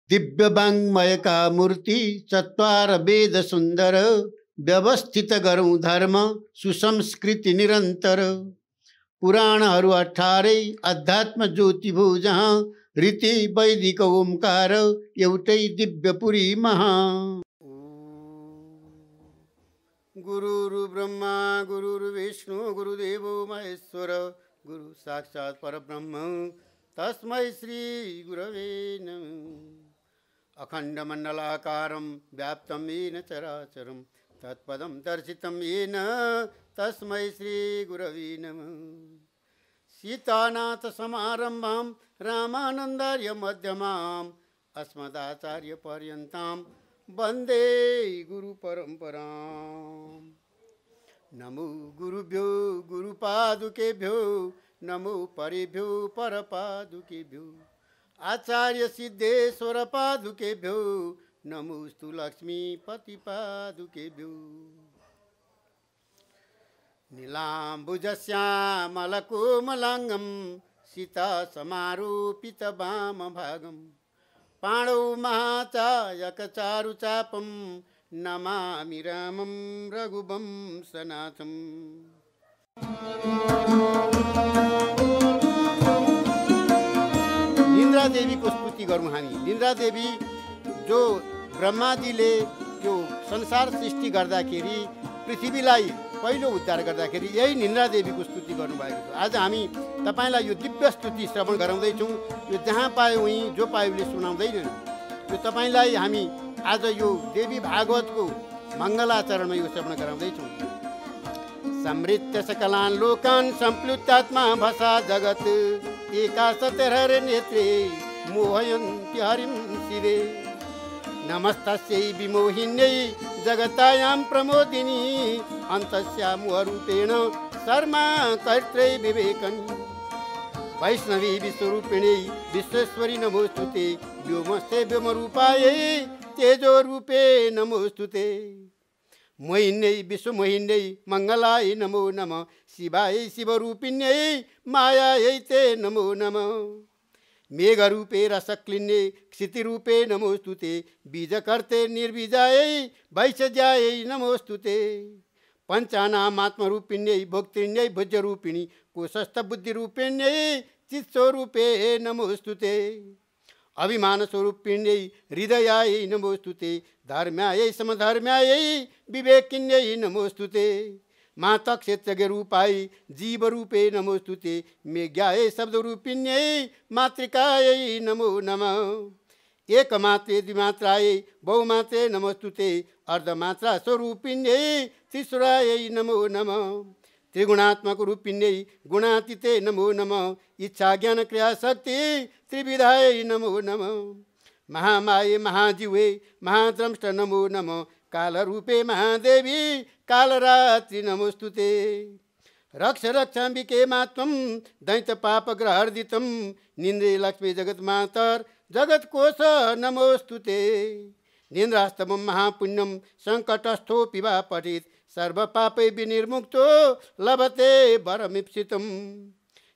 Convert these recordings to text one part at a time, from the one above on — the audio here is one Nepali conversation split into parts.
दिव्य वाङ्मय का मूर्ति चत्वार वेद सुन्दर व्यवस्थित गरौँ धर्म सुसंस्कृति निरन्तर पुराणहरू 18 अध्यात्म ज्योति भो जहाँ रीति वैदिक ओमकार एउटै दिव्यपुरी महा। गुरुर् ब्रह्मा गुरुर्विष्णु गुरुदेवो महेश्वर गुरु साक्षात् परब्रह्म तस्मै श्री गुरवे नमः। अखण्डमण्डलाकारं व्याप्तं येन चराचरं तत्पदं दर्शितं येन तस्मै श्री गुरवे नमः। सीतानाथ समारम्भां रामानन्दार्य मध्यमाम् अस्मदाचार्य पर्यन्तां वन्दे गुरु परम्पराम्। नमो गुरुभ्यो गुरुपादुकेभ्यो नमो परेभ्यो परपादुकेभ्यो आचार्य सिद्धेश्वर पादुकेभ्यो नमोस्तु लक्ष्मीपति पादुकेभ्यो। नीलाम्बुजश्यामलकोमलाङ्गं सीता समारोपित वामभागं पाणौ महाचायकचारुचापं नमामि रामं रघुवंशनाथम्। निन्द्रा देवी को स्तुति गरौँ हामी। निन्द्रा देवी जो ब्रह्माजीले यो संसार सृष्टि गर्दाखेरि पृथ्वीलाई पहिलो उद्धार गर्दाखेरि यही निन्द्रा देवीको स्तुति गर्नुभएको छ। आज हामी तपाईलाई यो दिव्य स्तुति श्रवण गराउँदैछौँ। यो जहाँ पायो उहीँ जो पायोले सुनाउँदैनन्। यो तपाईलाई हामी आज यो देवी भागवतको मङ्गलाचरणमा यो श्रवण गराउँदैछौँ। समृद्ध सकलान् लोकान् सम्प्लुतात्मा भसा जगत् एका सतहर नेत्रे मोहयन्ति हरिं शिवे नमस्तस्यै विमोहिन्यै जगतायां प्रमोदिनी अन्तस्यामुहरूपेण शर्मा कर्त्रै विवेकन् वैष्णवी विश्वरूपिणी विश्वेश्वरी नमोस्तुते व्योमस्ते व्योमरूपायै तेजोरूपे नमोस्तुते मोहिन्यै विश्वमोहिन्यै मङ्गलाय नमो नमः शिवाय शिवरूपिण्यै मायायै ते नमो नमः मेघरूपे रसक्लिन्ये क्षितिरूपे नमोस्तुते बीजकर्ते निर्बीजायै वैशज्यायै नमोस्तुते पञ्चानामात्मरूपिण्यै भोक्तृण्यै भुज्यरूपिणी कोशस्थबुद्धिरूपिण्यै चित्स्वरूपे नमोस्तुते अभिमानस्वरूपिण्यै हृदयायै नमोस्तुते धर्म्यायै समधर्म्यायै विवेकिन्यै नमोस्तुते माता क्षेत्रज्ञरूपाय जीवरूपे नमोस्तुते मेघ्यायै शब्दरूपिण्यै मातृकायै नमो नमः एकमात्रे द्विमात्रायै बहुमात्रे नमोस्तुते अर्धमात्रा स्वरूपिण्यै त्रिसुरायै नमो नमः त्रिगुणात्मक रूपिण्यै गुणातीते नमो नमः इच्छा ज्ञान क्रिया शक्ति त्रिविधायै नमो नमः महामाये महाजीवे महाद्रंष्ट नमो नमः कालरूपे महादेवी कालरात्रि नमोस्तुते रक्ष रक्षाम्बिके मात्वं दैत्य पापग्रहर्दितं निन्द्रे लक्ष्मी जगन्मातर जगत्कोश नमोस्तुते निन्द्रास्तमं महापुण्यं संकटस्थोऽपि वा पठेत् सर्वपापै विनिर्मुक्तो लभते वरमीप्सितं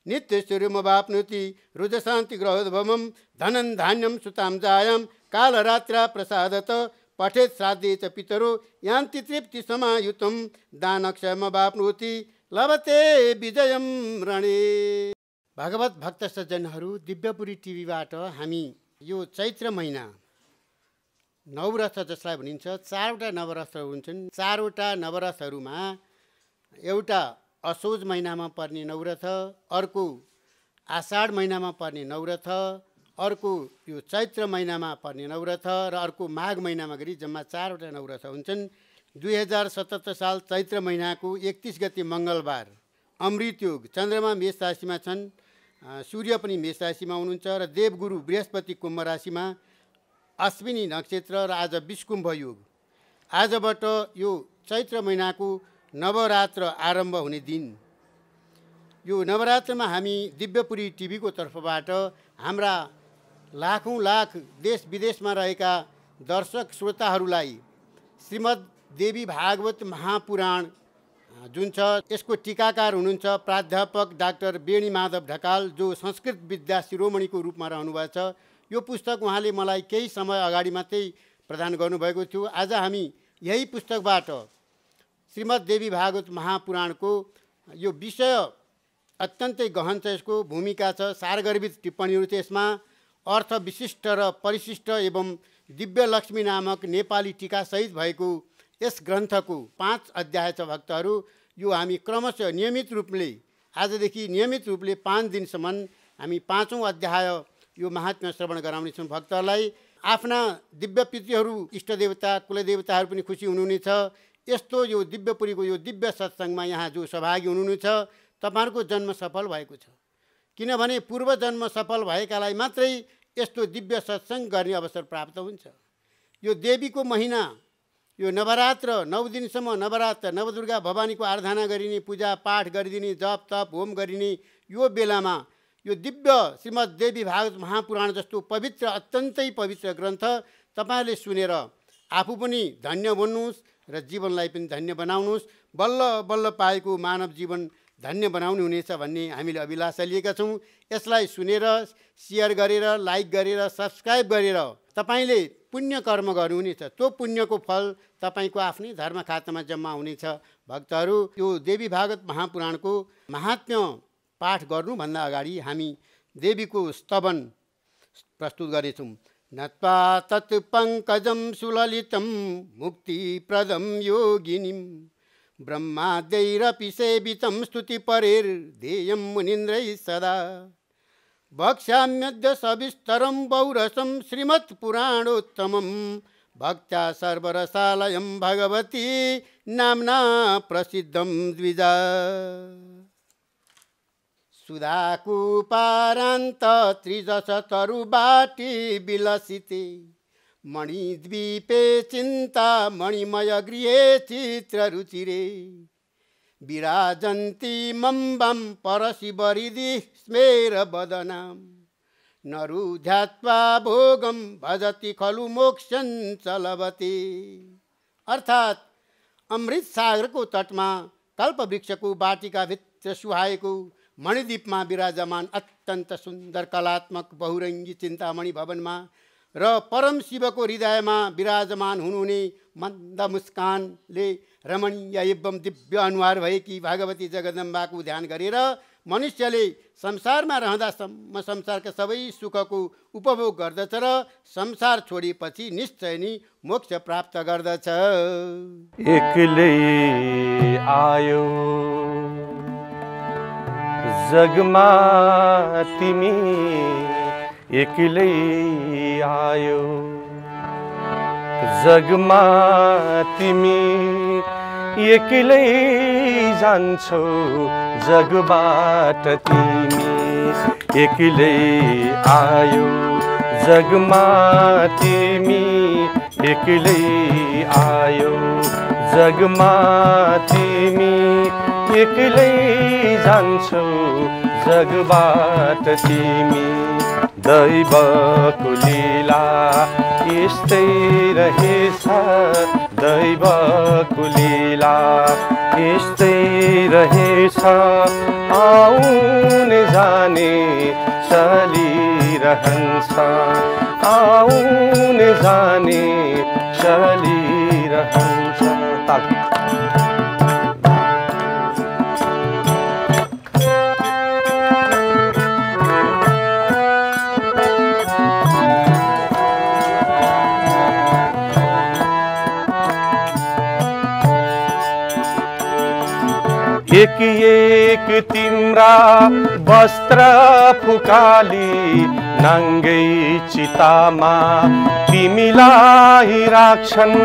नित्यसूर्यमवाप्नोति रुजशान्ति ग्रहोद्भवं धनं धान्यं सुतां जायां कालरात्रा प्रसादत पठेत् श्राद्धे च पितरो यान्ति तृप्ति समायुतं दानक्षयमवाप्नोति लभते विजयं रणे। भागवत भक्त सज्जनहरू, दिव्यपुरी टिभीबाट हामी यो चैत्र महिना नवरथ जसलाई भनिन्छ 4वटा नवरथहरू हुन्छन्। 4वटा नवरथहरूमा एउटा असोज महिनामा पर्ने नवरथ, अर्को आषाढ महिनामा पर्ने नवरथ, अर्को यो चैत्र महिनामा पर्ने नवरथ र अर्को माघ महिनामा गरी जम्मा 4वटा नवरथ हुन्छन्। 2077 साल चैत्र महिनाको 31 गते मङ्गलबार अमृत योग चन्द्रमा मेष राशिमा छन्, सूर्य पनि मेष राशिमा हुनुहुन्छ र देवगुरु बृहस्पति कुम्भ राशिमा, अश्विनी नक्षत्र र आज विषकुम्भ योग। आजबाट यो चैत्र महिनाको नवरात्र आरम्भ हुने दिन। यो नवरात्रमा हामी दिव्यपुरी टिभीको तर्फबाट हाम्रा लाखौं लाख देश विदेशमा रहेका दर्शक श्रोताहरूलाई श्रीमद् देवी भागवत महापुराण जुन छ यसको टीकाकार हुनुहुन्छ प्राध्यापक डाक्टर बेणी माधव ढकाल, जो संस्कृत विद्या शिरोमणिको रूपमा रहनुभएको छ। यो पुस्तक उहाँले मलाई केही समय अगाडि मात्रै प्रदान गर्नुभएको थियो। आज हामी यही पुस्तकबाट श्रीमद् देवी भागवत महापुराणको यो विषय अत्यन्तै गहन छ, यसको भूमिका छ, सारगर्भित टिप्पणीहरू छ यसमा, अर्थ विशिष्ट र परिशिष्ट एवं दिव्य लक्ष्मी नामक नेपाली टीकासहित भएको यस ग्रन्थको 5 अध्याय छ भक्तहरू। यो हामी क्रमशः नियमित रूपले आजदेखि नियमित रूपले 5 दिनसम्म हामी 5औं अध्याय यो महात्म्य श्रवण गराउनेछौँ भक्तहरूलाई। आफ्ना दिव्य पितृहरू, इष्टदेवता, कुलदेवताहरू पनि खुसी हुनुहुनेछ। यस्तो यो दिव्यपुरीको यो दिव्य सत्सङ्गमा यहाँ जो सहभागी हुनुहुनेछ तपाईँहरूको जन्म सफल भएको छ, किनभने पूर्व जन्म सफल भएकालाई मात्रै यस्तो दिव्य सत्सङ्ग गर्ने अवसर प्राप्त हुन्छ। यो देवीको महिना, यो नवरात्र 9 दिनसम्म नवरात्र नवदुर्गा भवानीको आराधना गरिने, पूजा पाठ गरिदिने, जप तप होम गरिने यो बेलामा यो दिव्य श्रीमद् देवी भागवत महापुराण जस्तो पवित्र, अत्यन्तै पवित्र ग्रन्थ तपाईँहरूले सुनेर आफू पनि धन्य बन्नुहोस् र जीवनलाई पनि धन्य बनाउनुहोस्। बल्ल बल्ल पाएको मानव जीवन धन्य बनाउनु हुनेछ भन्ने हामीले अभिलाषा लिएका छौँ। यसलाई सुनेर, सेयर गरेर, लाइक गरेर, सब्सक्राइब गरेर तपाईँले पुण्य कर्म गर्नुहुनेछ। त्यो पुण्यको फल तपाईँको आफ्नै धर्म खातामा जम्मा हुनेछ भक्तहरू। यो देवी भागवत महापुराणको महात्म्य पाठ गर्नुभन्दा अगाडि हामी देवीको स्तवन प्रस्तुत गर्नेछौँ। नत्वा तत् पङ्कजं सुललितं मुक्तिप्रदं योगिनीं ब्रह्माद्यैरपि सेवितं स्तुतिपरेर्देयं मुनीन्द्रैः सदा वक्ष्याम्यद्य सविस्तरं बहुरसं श्रीमत्पुराणोत्तमं भक्त्या सर्वरसालयं भगवती नाम्ना प्रसिद्धं द्विजा। सुधाकूपारान्त त्रिदशतरुबाटी विलसिते मणिद्वीपे चिन्तामणिमय गृहे चित्ररुचिरे विराजन्ती मम्बं परशिवहृदि स्मेरवदनां नरु ध्यात्वा भोगं भजति खलु मोक्षं च लभते। अर्थात् अमृत सागरको तटमा कल्पवृक्षको बाटिकाभित्र सुहाएको मणिद्वीपमा विराजमान अत्यन्त सुन्दर कलात्मक बहुरङ्गी चिन्तामणि भवनमा र परम शिवको हृदयमा विराजमान हुनुहुने मन्द मुस्कानले रमणीय एवं दिव्य अनुहार भएकी भगवती जगदम्बाको ध्यान गरेर मनुष्यले संसारमा रहँदासम्म संसारका सबै सुखको उपभोग गर्दछ र संसार छोडेपछि निश्चय नै मोक्ष प्राप्त गर्दछ। एक्लै आयो जगमा तिमी, एक्लै आयो जगमा तिमी, एक्लै जान्छौ जगबाट तिमी, एक्लै आयो जगमा तिमी, एक्लै आयो जगमा तिमी, एक्लै जान्छौ जगबाट तिमी। दैवको लीला यस्तै रहेछ, दैवको लीला यस्तै रहेछ, आउने जाने चलिरहन्छ, आउने जाने चलिरहन्छ। एक एक तिम्रा वस्त्र फुकाली नाङ्गै चितामा तिमीलाई राख्छन्,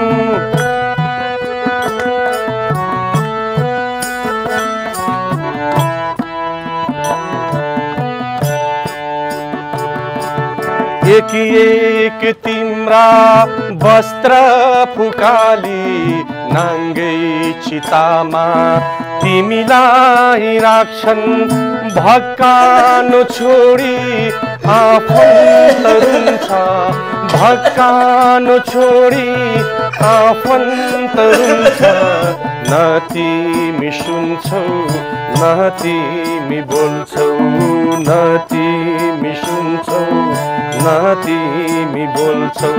एक एक तिम्रा वस्त्र फुकाली नाङ्गै चितामा तिमीलाई राख्छन्, भक्कानो छोडी आफन्त रुन्छ, भक्कानो छोडी आफन्त रुन्छ, न तिमी सुन्छौ न तिमी बोल्छौ, न तिमी सुन्छौ न तिमी बोल्छौ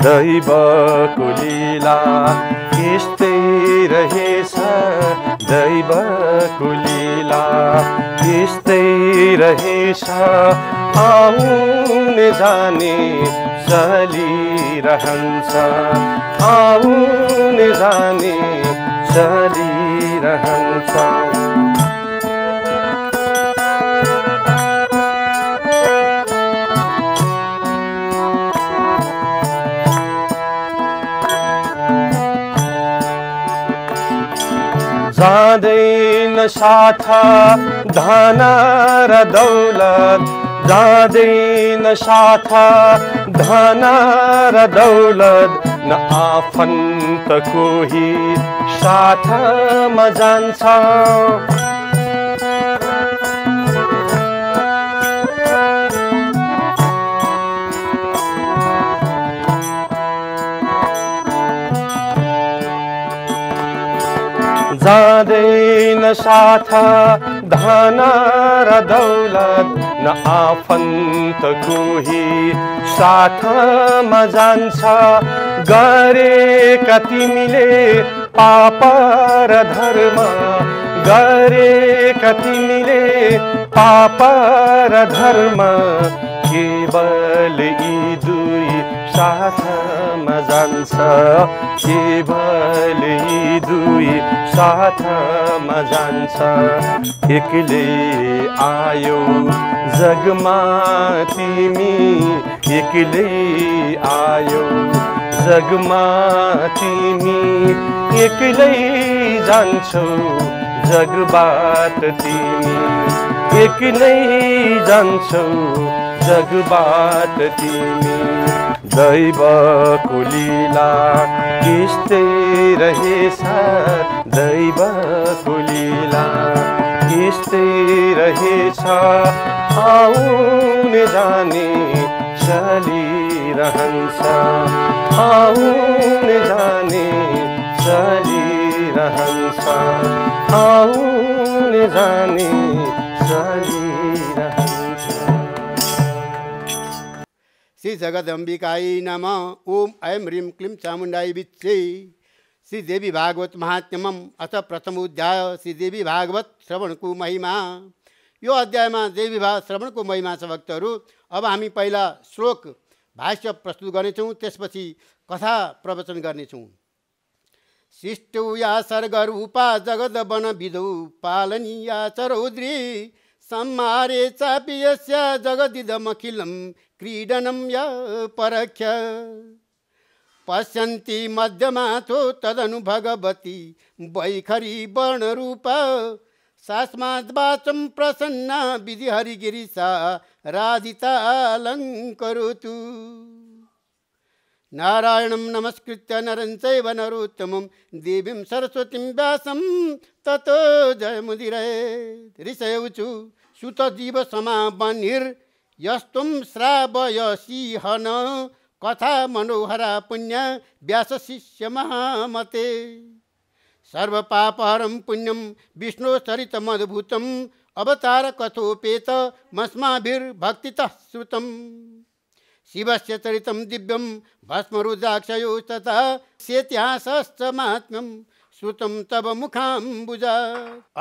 दैवको लीला यस्तै रहेछ दैवको लीला यस्तै रहेछ आउने जाने चलिरहन्छ आउने जाने चलिरहन्छ जाँदैन साथ धन र दौलत जाँदैन साथ धन र दौलत न आफन्त कोही साथमा जान्छ जाँदैन साथ धन र दौलत न आफन्त कोही साथमा जान्छ गरेका तिमीले पाप र धर्म गरेका तिमीले पाप र धर्म केवल यी दुई साथमा जान्छ केवल यी दुई साथमा जान्छ एक्लै आयो जगमा तिमी एक्लै आयो जगमा तिमी एक्लै जान्छौ जगबाट तिमी एक्लै जान्छौ जगबाट तिमी दैवको लीला यस्तै रहेछ दैवको लीला यस्तै रहेछ आउने जाने चलिरहन्छ आउने जाने चलिरहन्छ आउने जाने चलिरहन्छ श्री जगदम्बिकायै नमः ओम ऐं ह्रीं क्लीं चामुण्डायै विच्चे श्री देवी भागवत महात्म्यम अथ प्रथमोध्याय श्री देवी भागवत श्रवणको महिमा। यो अध्यायमा देवी भागवत श्रवणको महिमा छ भक्तहरू। अब हामी पहिला श्लोक भाष्य प्रस्तुत गर्नेछौँ, त्यसपछि कथा प्रवचन गर्नेछौँ। शिष्टौ या सर्गरूपा जगद वन विधौ पालनीया चरौद्री सम्मारे चापि यस्य जगदिदमखिलं क्रीडनं य परख्य पश्यन्ति मध्यमाथो तदनु भगवती वैखरी वर्णरूपा सास्माद्वाचं प्रसन्ना विधिहरिगिरिसा राधितालङ्करोतु नारायणं नमस्कृत्य नरं चैव नरोत्तमं देवीं सरस्वतीं व्यासं ततो जयमुदीरयेत्। ऋषयौचु सुतजीव समाबन्धिर्यस्त्वं श्रावयसीहन कथा मनोहरा पुण्य व्यासशिष्य महामते सर्वपापहरं पुण्यं विष्णोचरितमद्भुतम् अवतार कथोपेत मस्माभिर्भक्तितः श्रुतम् शिवस्य चरितं दिव्यं भस्मरुद्राक्षयो तथा सेत्यासश्च महात्म्यं श्रुतं तव मुखाम्बुजा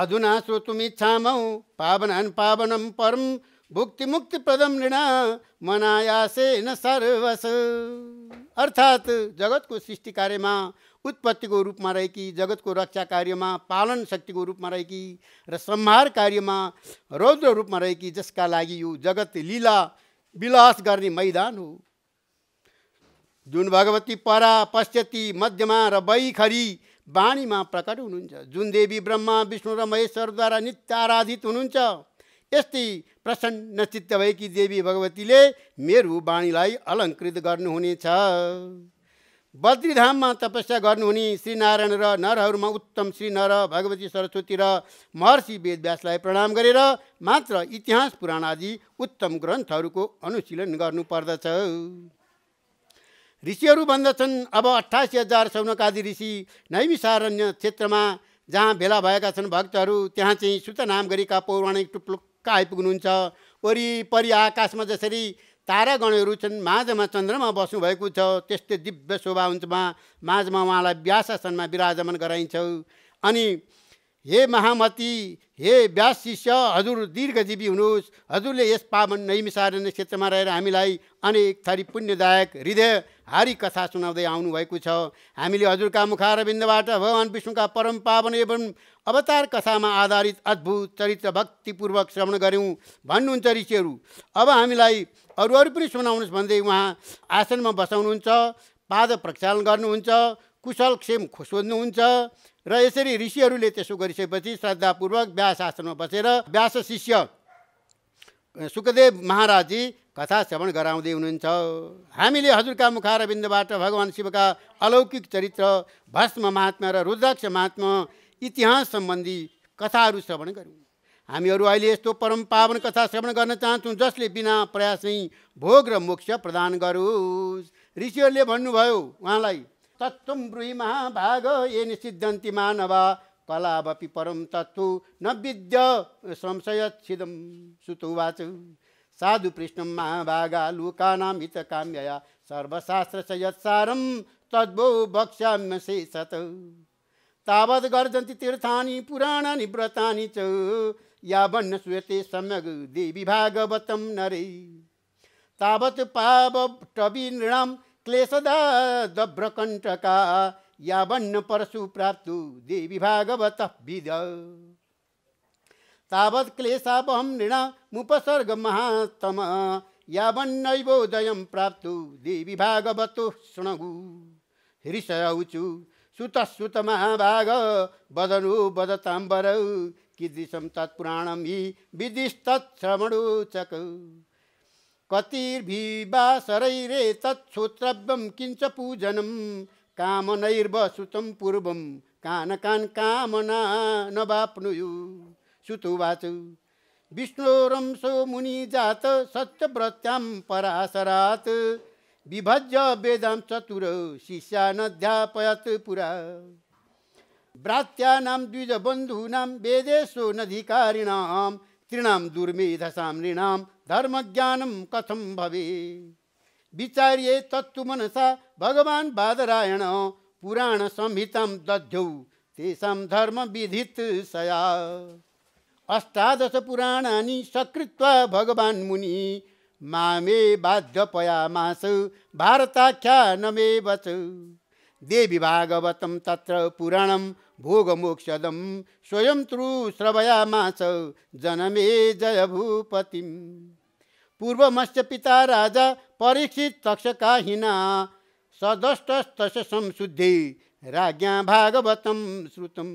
अधुना श्रोतुमिच्छामौ पावनान् पावनं परं भुक्तिमुक्तिप्रदं नृणा मनायासेन सर्वस। अर्थात जगतको सृष्टि कार्यमा उत्पत्तिको रूपमा रहेकी, जगतको रक्षा कार्यमा पालन शक्तिको रूपमा रहेकी र संहार कार्यमा रौद्र रूपमा रहेकी, जसका लागि यो जगत लीला विलास गर्ने मैदान हो। जुन भगवती परा पश्यति मध्यमा र वैखरी वाणीमा प्रकट हुनुहुन्छ, जुन देवी ब्रह्मा विष्णु र महेश्वरद्वारा नित्य आराधित हुनुहुन्छ, यस्तै प्रसन्न चित्त भएकी देवी भगवतीले मेरो वाणीलाई अलङ्कृत गर्नुहुनेछ। बद्रीधाममा तपस्या गर्नुहुने श्री नारायण र नरहरूमा उत्तम श्री नर भगवती सरस्वती र महर्षि वेदव्यासलाई प्रणाम गरेर मात्र इतिहास पुराण आदि उत्तम ग्रन्थहरूको अनुशीलन गर्नुपर्दछ। ऋषिहरू भन्दछन् अब 88,000 शौनकादि ऋषि नैमिषारण्य क्षेत्रमा जहाँ भेला भएका छन् भक्तहरू, त्यहाँ चाहिँ सुत नाम गरेका पौराणिक टुप्लुक्क आइपुग्नुहुन्छ। वरिपरि आकाशमा जसरी तारागणहरू छन्, माझमा चन्द्रमा बस्नुभएको छ, त्यस्तै दिव्य शोभा हुन्छ। माझमा उहाँलाई व्यासासनमा विराजमान गराइन्छ। अनि हे महामती, हे व्यास शिष्य, हजुर दीर्घजीवी हुनुहोस्। हजुरले यस पावन नैमिषारण्य क्षेत्रमा रहेर हामीलाई अनेक थरी पुण्यदायक हृदयहारी कथा सुनाउँदै आउनुभएको छ। हामीले हजुरका मुखारविन्दबाट भगवान् विष्णुका परम पावन एवं अवतार कथामा आधारित अद्भुत चरित्र भक्तिपूर्वक श्रवण गऱ्यौँ भन्नुहुन्छ ऋषिहरू। अब हामीलाई अरू पनि सुनाउनुहोस् भन्दै उहाँ आसनमा बसाउनुहुन्छ, पाद प्रक्षालन गर्नुहुन्छ, कुशल क्षेम सोध्नुहुन्छ। र यसरी ऋषिहरूले त्यसो गरिसकेपछि श्रद्धापूर्वक व्यास आश्रममा बसेर व्यास शिष्य सुखदेव महाराजजी कथा श्रवण गराउँदै हुनुहुन्छ। हामीले हजुरका मुखारविन्दबाट भगवान् शिवका अलौकिक चरित्र, भस्म महात्मा र रुद्राक्ष महात्मा इतिहास सम्बन्धी कथाहरू श्रवण गऱ्यौँ। हामीहरू अहिले यस्तो परम पावन कथा श्रवण गर्न चाहन्छौँ जसले बिना प्रयास नै भोग र मोक्ष प्रदान गरोस्। ऋषिहरूले भन्नुभयो उहाँलाई, तत्त्वं ब्रूहि महाभाग ये निषिद्धन्ति मानवा कलावपि परम तत्त्व न विद्य संशयच्छिदं। सुतोवाच साधु पृष्ठं महाभागा लोकानां हितकाम्यया सर्वशास्त्रस्य यत्सारं तद्वो वक्ष्याम्य शेषत। तावद् गर्जन्ति तीर्थानि पुराणानि व्रतानि च यावन्न श्रूयते सम्यग् देवी भागवतं नरे। तावत् पावटवी नृणां क्लेशदा दभ्रकण्टका यावन्न परशु प्राप्तु देवी भागवतः विद। तावत् क्लेशापहं नृणामुपसर्ग महात्तम यावन्नैवोदयं प्राप्तु देवी भागवतो शृणु। ऋषयौचु सुतः महाभाग वदनु वदताम्बर कीदृशं तत्पुराणं हि विदिस्तच्छ्रवणोचक। कतिर्भिवासरैरेतत् श्रोत्रव्यं किञ्च पूजनं कामनैर्वसुतं पूर्वं कानकान् कामना न वाप्नुयु। सुतोवाच विष्णोरंसो मुनिजात सत्यव्रत्यां पराशरात् विभज्य वेदां चतुर शिष्यानध्यापयत् पुरा। भ्रात्यानां द्विजबन्धूनां वेदेषु नधिकारिणां तृणां दुर्मेधसां नृणां धर्मज्ञानं कथं भवेत्। विचार्ये तत्तु मनसा भगवान् बादरायण पुराण संहितां दध्यौ तेषां धर्मविधितया। अष्टादश पुराणानि सकृत्वा भगवान् मुनि मामे बाध्यपयामास भारताख्यानमेव च। देवी भागवतं तत्र पुराणं भोगमोक्षदं स्वयं तु श्रवयामास जनमे जय भूपतिं। पूर्वमस्य पिता राजा परीक्षित तक्षकाहिना सदष्टस्तस्य संशुद्धे राज्ञा भागवतं श्रुतं।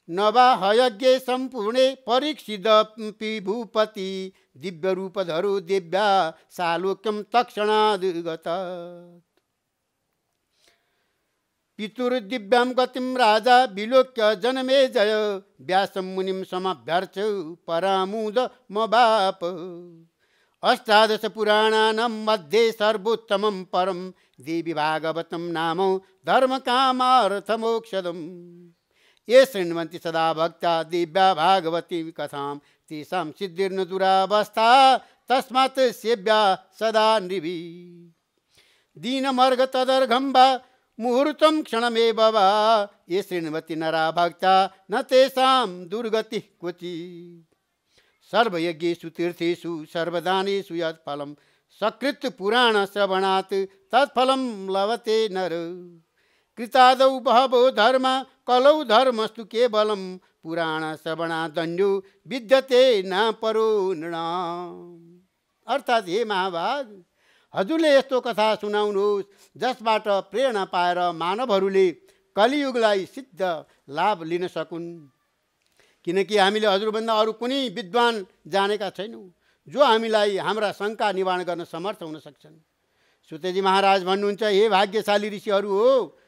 न वा हयज्ञे सम्पूर्णे परीक्षिदपि भूपति दिव्यरूपधरो दिव्या सालोक्यं तक्षणाद् गता। पितुर्दिव्यां गतिं राजा विलोक्य जनमे जय व्यासं मुनिं समभ्यर्च परामुदमवाप। अष्टादश पुराणानां मध्ये सर्वोत्तमं परं देवी भागवतं नाम धर्मकामार्थमोक्षदम्। ये शृण्वन्ति सदा भक्ता दिव्या भागवती कथां तेषां सिद्धिर्न दुरावस्था तस्मात् सेव्या सदा नृभिः। दीनमर्घ तदर्घं वा मुहूर्तं क्षणमेव वा ये शृण्वन्ति नरा भक्ता न तेषां दुर्गतिः क्वचित्। सर्वयज्ञेषु तीर्थेषु सर्वदानेषु यत्फलं सकृत् पुराण श्रवणात् तत्फलं लभते नर। कृतादौ बहवो धर्म कलौ धर्मस्तु केवलं पुराण श्रवणादन्यो विद्यते न परो नृणाम्। अर्थात् हे महाभाग, हजुरले यस्तो कथा सुनाउनुहोस् जसबाट प्रेरणा पाएर मानवहरूले कलियुगलाई सिद्ध लाभ लिन सकुन्। किनकि हामीले हजुरभन्दा अरू कुनै विद्वान जानेका छैनौँ जो हामीलाई हाम्रा शङ्का निवारण गर्न समर्थ हुन सक्छन्। सुतेजी महाराज भन्नुहुन्छ, हे भाग्यशाली ऋषिहरू हो,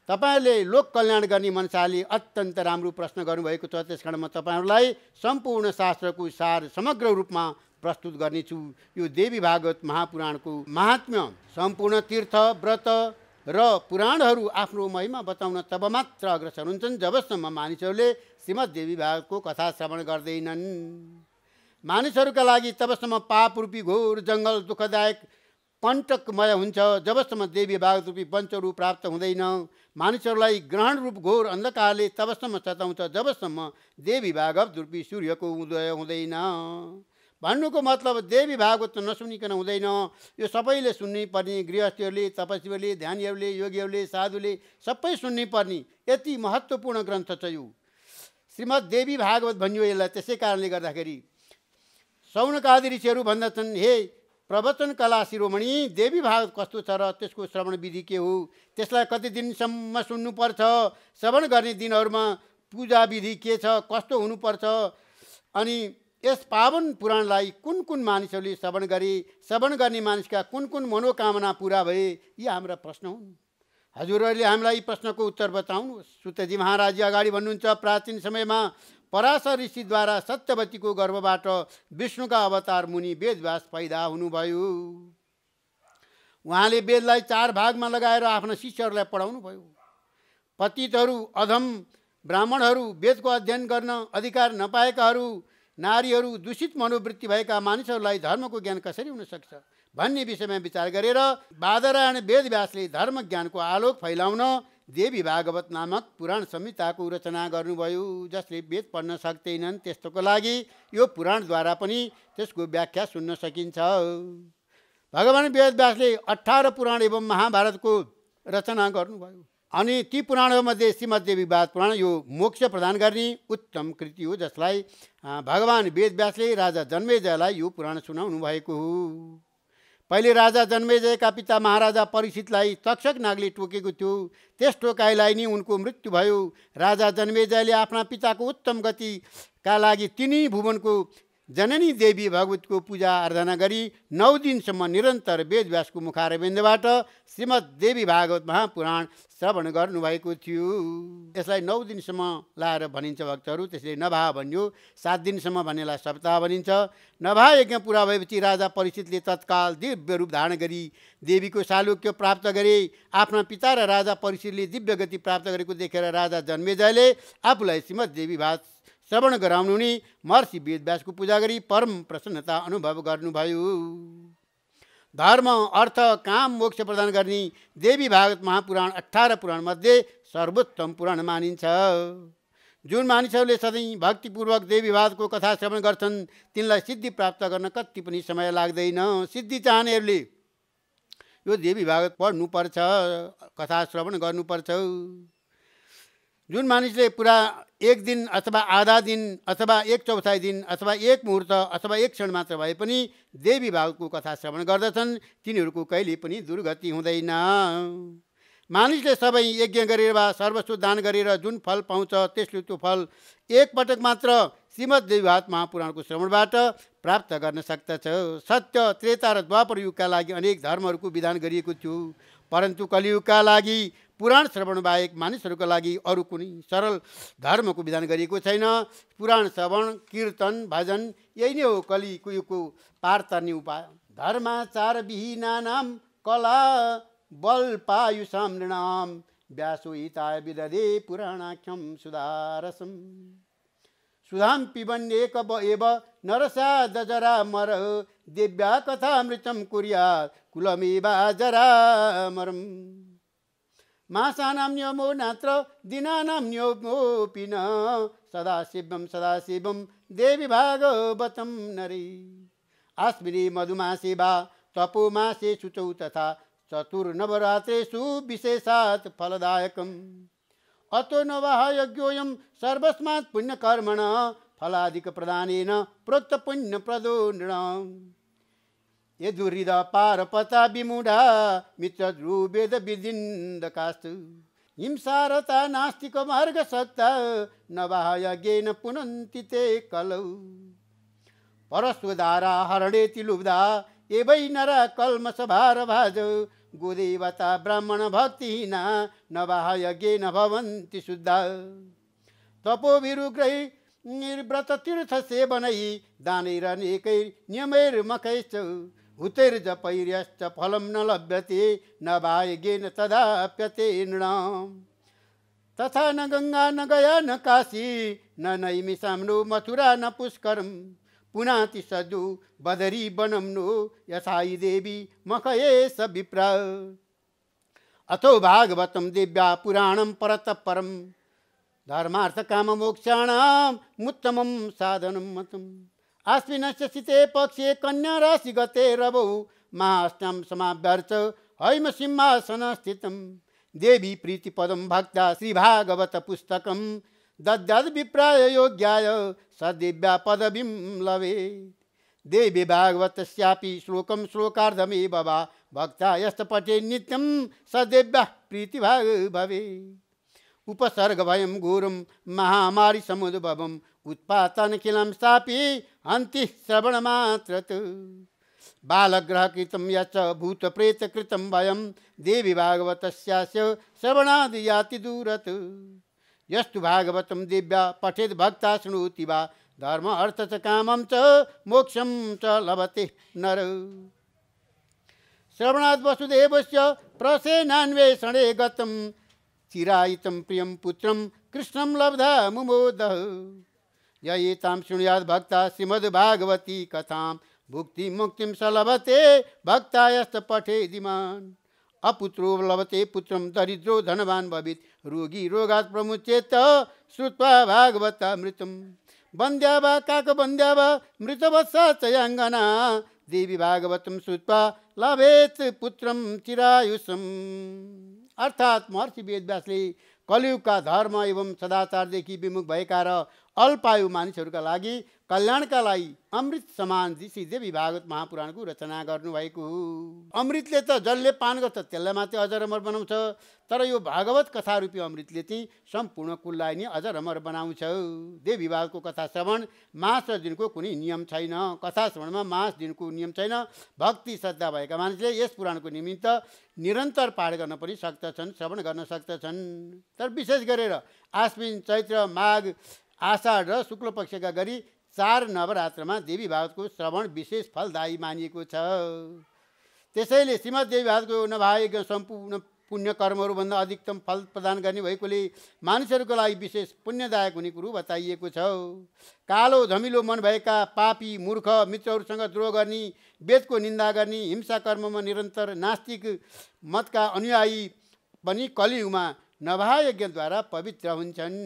तपाईहरूले लोक कल्याण गर्ने मनसाले अत्यन्त राम्रो प्रश्न गर्नुभएको छ। त्यसकारण म तपाईँहरूलाई सम्पूर्ण शास्त्रको सार समग्र रूपमा प्रस्तुत गर्नेछु। यो देवी भागवत महापुराणको महात्म्य सम्पूर्ण तीर्थ व्रत र पुराणहरू आफ्नो महिमा बताउन तब मात्र अग्रसर हुन्छन् जबसम्म मानिसहरूले श्रीमद् देवी भागवतको कथा श्रवण गर्दैनन्। मानिसहरूका लागि तबसम्म पाप रूपी घोर जङ्गल दुःखदायक कण्टकमय हुन्छ। जबसम्म देवी भागवत रूपी पञ्चहरू प्राप्त हुँदैन, मानिसहरूलाई ग्रहण रूप घोर अन्धकारले तबसम्म सताउँछ जबसम्म देवी भागवत रूपी सूर्यको उदय हुँदैन। भन्नुको मतलब देवी भागवत नसुनिकन हुँदैन। यो सबैले सुन्नै पर्ने, गृहस्थीहरूले, तपस्वीहरूले, ध्यानीहरूले, योगीहरूले, साधुले सबै सुन्नै पर्ने यति महत्त्वपूर्ण ग्रन्थ छ यो श्रीमद् देवी भागवत भनियो यसलाई। त्यसै कारणले गर्दाखेरि सौनकादि ऋषिहरू भन्दछन्, हे प्रवचन कला शिरोमणि, देवी भागवत कस्तो छ र त्यसको श्रवण विधि के हो, त्यसलाई कति दिनसम्म सुन्नुपर्छ, श्रवण गर्ने दिनहरूमा पूजा विधि के छ, कस्तो हुनुपर्छ, अनि यस पावन पुराणलाई कुन कुन मानिसहरूले श्रवण गरे, श्रवण गर्ने मानिसका कुन कुन मनोकामना पुरा भए, यी हाम्रा प्रश्न हुन्। हजुरहरूले हामीलाई प्रश्नको उत्तर बताउनुहोस्। सुतजी महाराज अगाडि भन्नुहुन्छ, प्राचीन समयमा पराशर ऋषिद्वारा सत्यवतीको गर्भबाट विष्णुका अवतार मुनि वेदव्यास पैदा हुनुभयो। उहाँले वेदलाई 4 भागमा लगाएर आफ्ना शिष्यहरूलाई पढाउनु भयो। पतितहरू, अधम ब्राह्मणहरू, वेदको अध्ययन गर्न अधिकार नपाएकाहरू, नारीहरू, दूषित मनोवृत्ति भएका मानिसहरूलाई धर्मको ज्ञान कसरी हुन सक्छ भन्ने विषयमा विचार गरेर बादरायण वेदव्यासले धर्म ज्ञानको आलोक फैलाउन देवी भागवत नामक पुराण संहिताको रचना गर्नुभयो। जसले वेद पढ्न सक्दैनन् त्यस्तोको लागि यो पुराणद्वारा पनि त्यसको व्याख्या सुन्न सकिन्छ। भगवान वेदव्यासले 18 पुराण एवं महाभारतको रचना गर्नुभयो। अनि ती पुराणहरूमध्ये श्रीमद्देवी भागवत पुराण यो मोक्ष प्रदान गर्ने उत्तम कृति हो, जसलाई भगवान वेदव्यासले राजा जन्मेजयलाई यो पुराण सुनाउनु भएको हो। पहिले राजा जन्मेजयका पिता महाराजा परीक्षितलाई तक्षक नागले टोकेको थियो। त्यस टोकाइलाई नै उनको मृत्यु भयो। राजा जन्मेजयले आफ्ना पिताको उत्तम गतिका लागि तिनी भुवनको जननी देवी भगवतीको पूजा आराधना गरी 9 दिनसम्म निरन्तर वेदव्यासको मुखारविन्दबाट श्रीमद् देवी भागवत महापुराण श्रवण गर्नुभएको थियो। यसलाई 9 दिनसम्म लाएर भनिन्छ भक्तहरू, त्यसले नभा भन्यो। 7 दिनसम्म भन्नेलाई सप्ताह भनिन्छ। नभा यज्ञ पुरा भएपछि राजा परीक्षितले तत्काल दिव्य रूप धारण गरी देवीको सालोक्य प्राप्त गरे। आफ्ना पिता र राजा परीक्षितले दिव्य गति प्राप्त गरेको देखेर राजा जन्मेजयले आफूलाई श्रीमद् देवी भागवत श्रवण गराउनु नि महर्षि वेदव्यासको पूजा गरी परम प्रसन्नता अनुभव गर्नुभयो। धर्म, अर्थ, काम, मोक्ष प्रदान गर्ने देवी भागवत महापुराण 18 पुराण मध्ये सर्वोत्तम पुराण मानिन्छ। जुन मानिसहरूले सधैँ भक्तिपूर्वक देवी भागवतको कथा श्रवण गर्छन् तिनलाई सिद्धि प्राप्त गर्न कति पनि समय लाग्दैन। सिद्धि चाहनेहरूले यो देवी भागवत पढ्नुपर्छ, कथा श्रवण गर्नुपर्छ। जुन मानिसले पुरा 1 दिन अथवा आधा दिन अथवा 1/4 दिन अथवा 1 मुहूर्त अथवा 1 क्षण मात्र भए पनि देवी भागवतको कथा श्रवण गर्दछन् तिनीहरूको कहिले पनि दुर्गति हुँदैन। मानिसले सबै यज्ञ गरेर वा सर्वस्व दान गरेर जुन फल पाउँछ त्यसले त्यो फल एक पटक मात्र श्रीमद् देवी भागवत महापुराणको श्रवणबाट प्राप्त गर्न सक्दछ। सत्य, त्रेता र द्वापर युगका लागि अनेक धर्महरूको विधान गरिएको थियो, परन्तु कलियुगका लागि पुराण श्रवण बाहेक मानिसहरूका लागि अरू कुनै सरल धर्मको विधान गरिएको छैन। पुराण श्रवण, कीर्तन, भजन यही नै हो कलियुगको युगको पार तर्ने उपाय। धर्माचार विहीनानां कला बल पायुषां नृणां व्यासो हिताय विदधे पुराणाख्यं सुधारसं सुधां पिबन्येक एव नरसादजरा मर दिव्या कथामृतं कुर्यात् कुलमेवाजरामरम् मासानां नियमो नात्र दिनानां नियमोऽपि न सदाशिवं देवी भागवतं नरे अस्मिन् मधुमासे वा तपोमासे शुचौ तथा चतुर्नवरात्रेषु विशेषात् फलदायकम् अतो नवः यज्ञोऽयं सर्वस्मात् पुण्यकर्मणः फलादिकप्रदानेन प्रोक्तपुण्यप्रदो नृणाम् यदुहृद पारपता विमूढा मित्रद्रुवेद विदिन्दकास्तु हिंसारता नास्तिक मार्गसक्ता नवः यज्ञेन पुनन्ति ते कलौ परस्वदारा हरणेति लुब्धा एवै नरा कल्मषभार भाज गोदेवता ब्राह्मण भक्तिहीना नवः यज्ञेन भवन्ति शुद्धा तपोभिरुग्रही निर्व्रत तीर्थ सेवनै दानैरनेकै नियमैर्मखैश्च हुतैर्जपैर्यश्च फलं न लभ्यते न भाग्येन तदाप्यते नृणाम् तथा न गंगा न गया न काशी न नैमिषां नो मथुरा न पुष्करम् पुनाति सजु बदरी बनम नो यथाई देवी मखये स विप्र अथो भागवतम दिव्या पुराणम परत परम धर्मार्थ काम मोक्षाणाम उत्तमम साधनम मतम आश्विनस्य शीते पक्षे कन्या राशि गते रवौ महाष्टम समाभ्यर्च हैम सिंहासन स्थितम देवी प्रीतिपदम भक्ता श्री भागवत पुस्तकम दद्याद विप्राय योग्याय सदिव्या पदवीं लवे देवी भागवतस्यापि श्लोकम श्लोकार्धमेव वा भक्ता यस्त पठे नित्यं सदिव्या प्रीतिभाग भवे उपसर्ग भयं घोरं महामारी समुद्भवम् उत्पातनखिलं स्थापि हन्ति श्रवणमात्रत् बालग्रहकृतं यच्च भूतप्रेतकृतं भयं देवी भागवतस्यास्य श्रवणादि याति दूरत् यस्तु भागवतं दिव्या पठेत् भक्ता शृणोति वा धर्म अर्थ च कामं च मोक्षं च लभते नर श्रवणात् वसुदेवस्य प्रसेनान्वेषणे गतं चिरायितं प्रियं पुत्रं कृष्णं लब्धा मुमोदः य एतां शृणुयात् भक्ता श्रीमद्भागवती कथां भुक्ति मुक्तिं स लभते भक्तायस्त पठेदिमान् अपुत्रो लभते पुत्रं दरिद्रो धनवान् भवेत् रोगी रोगात् प्रमुच्येत श्रुत्वा भागवतामृतं वन्द्या वा काकवन्द्या वा मृतवत्सा चयाङ्गना देवी भागवतं श्रुत्वा लभेत् पुत्रं चिरायुषम्। अर्थात् महर्षि वेदव्यासले कलियुगका धर्म एवं सदाचारदेखि विमुख भएका र अल्पायु मानिसहरूका लागि कल्याणका लागि अमृत समान श्री देवी भागवत महापुराणको रचना गर्नुभएको हो। अमृतले त जसले पान गर्छ त्यसलाई मात्रै अजर अमर बनाउँछ, तर यो भागवत कथा रूपी अमृतले चाहिँ सम्पूर्ण कुललाई नै अजर अमर बनाउँछ। देवी भागवतको कथा श्रवण मास र दिनको कुनै नियम छैन। कथा श्रवणमा मास दिनको नियम छैन। भक्ति श्रद्धा भएका मानिसले यस पुराणको निमित्त निरन्तर पाठ गर्न पनि सक्दछन्, श्रवण गर्न सक्दछन्। तर विशेष गरेर आश्विन चैत्र माघ आषाढ र शुक्ल पक्षका गरी 4 नवरात्रमा देवी भागवतको श्रवण विशेष फलदायी मानिएको छ। त्यसैले श्रीमद् देवी भागवतको नभाएका सम्पूर्ण पुण्य कर्महरूभन्दा अधिकतम फल प्रदान गर्ने भएकोले मानिसहरूको लागि विशेष पुण्यदायक हुने कुरो बताइएको छ। कालो धमिलो मन भएका पापी मूर्ख मित्रहरूसँग द्रोह गर्ने, वेदको निन्दा गर्ने, हिंसा कर्ममा निरन्तर नास्तिक मतका अनुयायी पनि कलियुगमा नभा यज्ञद्वारा पवित्र हुन्छन्।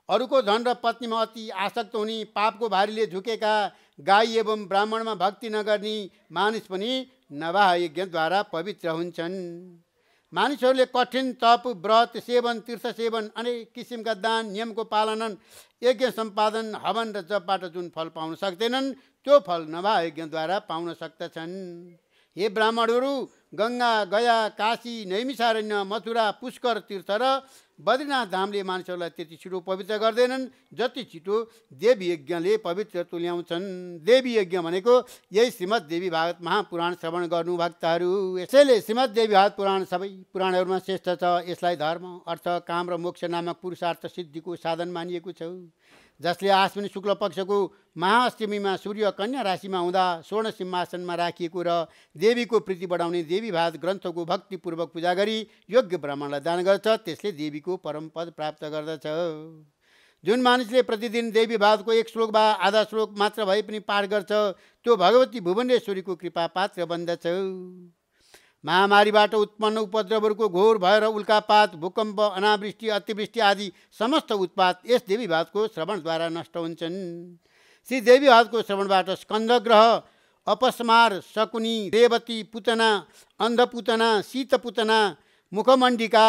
अरूको धन र पत्नीमा अति आसक्त हुने, पापको भारीले झुकेका, गाई एवं ब्राह्मणमा भक्ति नगर्ने मानिस पनि नवाह यज्ञद्वारा पवित्र हुन्छन्। मानिसहरूले कठिन तप व्रत सेवन तीर्थ सेवन अनेक किसिमका दान नियमको पालनन यज्ञ सम्पादन हवन र जपबाट जुन फल पाउन सक्दैनन् त्यो फल नवाह यज्ञद्वारा पाउन सक्दछन्। हे ब्राह्मणहरू, गङ्गा गया काशी नैमिषारण्य मथुरा पुष्कर तीर्थ र बद्रीनाथ धामले मानिसहरूलाई त्यति छिटो पवित्र गर्दैनन् जति छिटो देवी यज्ञले पवित्र तुल्याउँछन्। देवी यज्ञ भनेको यही श्रीमद् देवी भागवत महापुराण श्रवण गर्नु भक्तहरू। यसैले श्रीमद् देवी भागवत पुराण सबै पुराणहरूमा श्रेष्ठ छ। यसलाई धर्म अर्थ काम र मोक्ष नामक पुरुषार्थ सिद्धिको साधन मानिएको छ। जसले आश्विन शुक्ल पक्षको महाअष्टमीमा सूर्य कन्या राशिमा हुँदा स्वर्ण सिंहासनमा राखिएको र देवीको प्रीति बढाउने देवी भागवत ग्रन्थको भक्तिपूर्वक पूजा गरी योग्य ब्राह्मणलाई दान गर्छ त्यसले देवीको परम पद प्राप्त गर्दछ। जुन मानिसले प्रतिदिन देवी भागवतको 1 श्लोक वा आधा श्लोक मात्र भए पनि पाठ गर्छ त्यो भगवती भुवनेश्वरीको कृपा पात्र बन्दछ। महामारीबाट उत्पन्न उपद्रवहरूको घोर भएर उल्कापात भूकम्प अनावृष्टि अतिवृष्टि आदि समस्त उत्पात यस देवी भागवतको श्रवणद्वारा नष्ट हुन्छन्। श्री देवी भागवतको श्रवणबाट स्कन्दग्रह अपस्मार शकुनी रेवती पुतना अन्धपुतना शीतपुतना मुखमण्डिका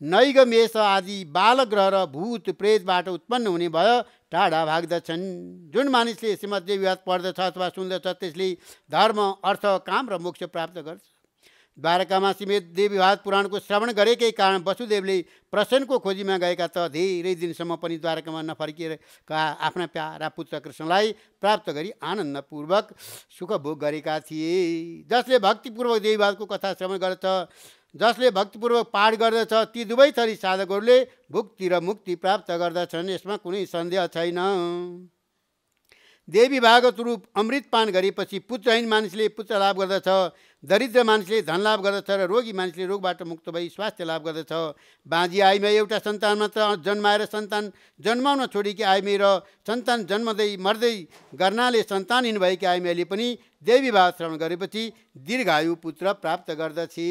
नैगमेष आदि बालग्रह र भूत प्रेतबाट उत्पन्न हुने भय टाढा भाग्दछन्। जुन मानिसले श्रीमद् देवी भागवत पढ्दछ अथवा सुन्दछ त्यसले धर्म अर्थ काम र मोक्ष प्राप्त गर्छ। द्वारकामा श्रीमद् देवी भागवत पुराणको श्रवण गरेकै कारण वसुदेवले प्रसन्नको खोजीमा गएका त धेरै दिनसम्म पनि द्वारकामा नफर्किएका आफ्ना प्यारा पुत्र कृष्णलाई प्राप्त गरी आनन्दपूर्वक सुख भोग गरेका थिए। जसले भक्तिपूर्वक देवी भागवतको कथा श्रवण गर्दछ, जसले भक्तिपूर्वक पाठ गर्दछ ती दुवै थरी साधकहरूले भुक्ति र मुक्ति प्राप्त गर्दछन्। यसमा कुनै सन्देह छैन। देवी भागवत रूप अमृतपान गरेपछि पुत्रहीन मानिसले पुत्र लाभ गर्दछ, दरिद्र मानिसले धन लाभ गर्दछ र रोगी मानिसले रोगबाट मुक्त भई स्वास्थ्य लाभ गर्दछ। बाँझी आइमा एउटा सन्तान मात्र जन्माएर सन्तान जन्माउन छोडेकी आइमे र सन्तान जन्मदै मर्दै गर्नाले सन्तानहीन भएकी आइमाले पनि देवी भागवत श्रवण गरेपछि दीर्घायु पुत्र प्राप्त गर्दछे।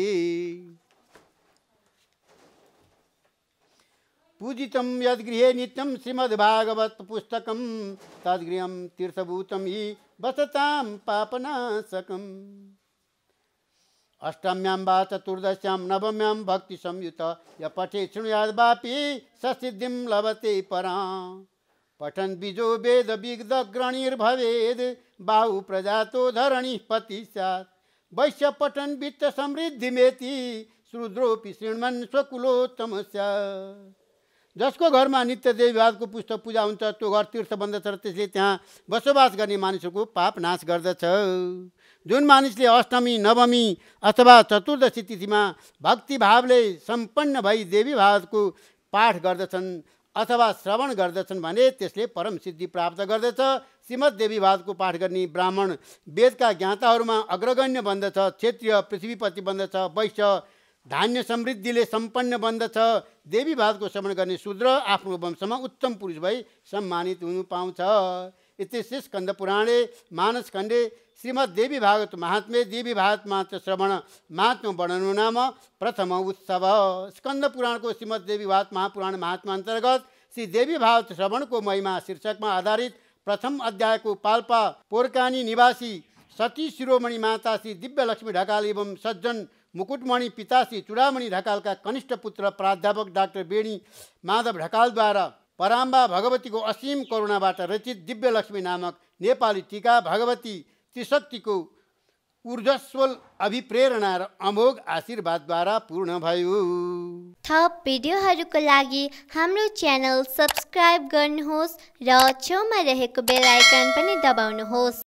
पूजितं यद्गृहे नित्यं श्रीमद्भागवत पुस्तकं तद्गृहं तीर्थभूतं हि वसतां पापनाशकम्। अष्टम्यां वा चतुर्दश्यां नवम्यां भक्ति संयुत य पठे शृणुयाद् वापि ससिद्धिं लभते परां। पठन् बीजो वेद विग्ध ग्रणीर्भवेद् बाहु प्रजातो धरणिः पतिः स्यात्। वैश्य पठन् वित्त समृद्धिमेति शूद्रोऽपि शृण्वन् स्वकुलोत्तम स्यात्। जसको घरमा नित्य देवी भागवतको पुस्तक पूजा हुन्छ त्यो घर तीर्थ बन्दछ र त्यसले त्यहाँ बसोबास गर्ने मानिसहरूको पाप नाश गर्दछ। जुन मानिसले अष्टमी नवमी अथवा चतुर्दशी तिथिमा भक्तिभावले सम्पन्न भई देवी भागवतको पाठ गर्दछन् अथवा श्रवण गर्दछन् भने त्यसले परम सिद्धि प्राप्त गर्दछ। श्रीमद् देवी भागवतको पाठ गर्ने ब्राह्मण वेदका ज्ञाताहरूमा अग्रगण्य बन्दछ, क्षेत्रीय पृथ्वीपति बन्दछ, वैश्य धान्य समृद्धिले सम्पन्न बन्दछ। देवी भागवतको श्रवण गर्ने शूद्र आफ्नो वंशमा उत्तम पुरुष भई सम्मानित हुनु पाउँछ। इति स्कन्द पुराणे मानस खण्डे श्रीमद् देवी भागवत महात्म्ये देवी भागवत मात्र श्रवण महात्म्य वर्णनु नाम प्रथम उत्सव। स्कन्द पुराणको श्रीमद् देवी भागवत महापुराण महात्मा अन्तर्गत श्री देवी भागवत श्रवणको महिमा शीर्षकमा आधारित प्रथम अध्यायको पाल्पा पोरकानी निवासी सती शिरोमणि माता श्री दिव्यलक्ष्मी ढकाल एवं सज्जन मुकुटमणि पिता श्री चूडामणि ढकालका कनिष्ठ पुत्र प्राध्यापक डाक्टर बेणी माधव ढकालद्वारा पराम्बा भगवतीको असीम करुणाबाट रचित दिव्यलक्ष्मी नामक नेपाली टीका भगवती त्रिशक्तिको ऊर्जस्वल अभिप्रेरणा र अमोघ आशीर्वादद्वारा पूर्ण भयो। थप भिडियोहरूको लागि हाम्रो च्यानल सब्स्क्राइब गर्नुहोस् र छेउमा रहेको बेल आइकन पनि दबाउनुहोस्।